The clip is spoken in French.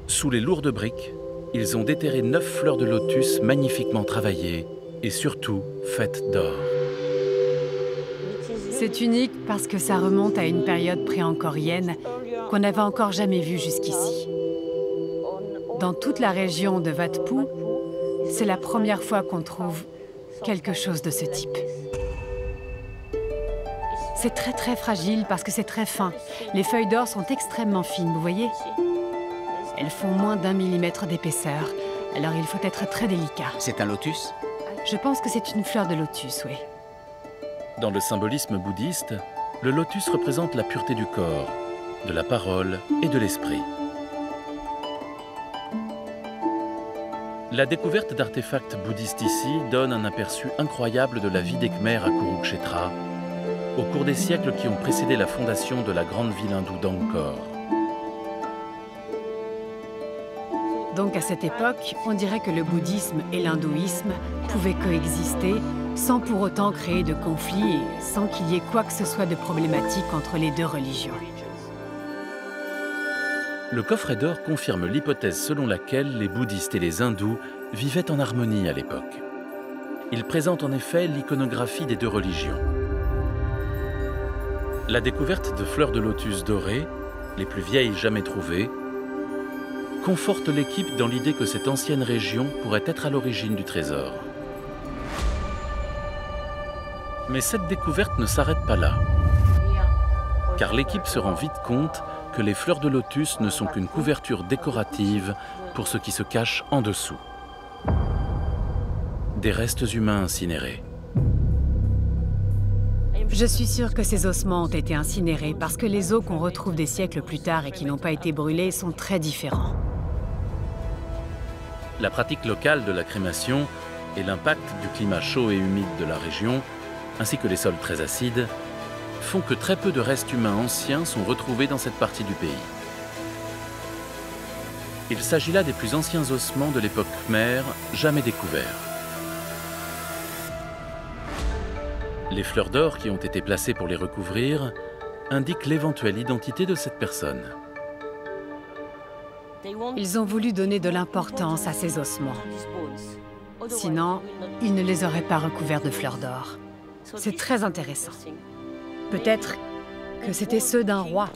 Sous les lourdes briques, ils ont déterré 9 fleurs de lotus magnifiquement travaillées et surtout faites d'or. C'est unique parce que ça remonte à une période pré-angkorienne qu'on n'avait encore jamais vue jusqu'ici. Dans toute la région de Wat Phu, c'est la première fois qu'on trouve quelque chose de ce type. C'est très fragile parce que c'est très fin. Les feuilles d'or sont extrêmement fines, vous voyez? Elles font moins d'1 millimètre d'épaisseur, alors il faut être très délicat. C'est un lotus? Je pense que c'est une fleur de lotus, oui. Dans le symbolisme bouddhiste, le lotus représente la pureté du corps, de la parole et de l'esprit. La découverte d'artefacts bouddhistes ici donne un aperçu incroyable de la vie des Khmers à Kurukshetra, au cours des siècles qui ont précédé la fondation de la grande ville hindoue d'Angkor. Donc à cette époque, on dirait que le bouddhisme et l'hindouisme pouvaient coexister sans pour autant créer de conflits et sans qu'il y ait quoi que ce soit de problématique entre les deux religions. Le coffret d'or confirme l'hypothèse selon laquelle les bouddhistes et les hindous vivaient en harmonie à l'époque. Il présente en effet l'iconographie des deux religions. La découverte de fleurs de lotus dorées, les plus vieilles jamais trouvées, conforte l'équipe dans l'idée que cette ancienne région pourrait être à l'origine du trésor. Mais cette découverte ne s'arrête pas là, car l'équipe se rend vite compte que les fleurs de lotus ne sont qu'une couverture décorative pour ce qui se cache en dessous. Des restes humains incinérés. Je suis sûre que ces ossements ont été incinérés parce que les os qu'on retrouve des siècles plus tard et qui n'ont pas été brûlés sont très différents. La pratique locale de la crémation et l'impact du climat chaud et humide de la région, ainsi que les sols très acides, font que très peu de restes humains anciens sont retrouvés dans cette partie du pays. Il s'agit là des plus anciens ossements de l'époque khmer jamais découverts. Les fleurs d'or qui ont été placées pour les recouvrir indiquent l'éventuelle identité de cette personne. Ils ont voulu donner de l'importance à ces ossements. Sinon, ils ne les auraient pas recouverts de fleurs d'or. C'est très intéressant. Peut-être que c'était ceux d'un roi.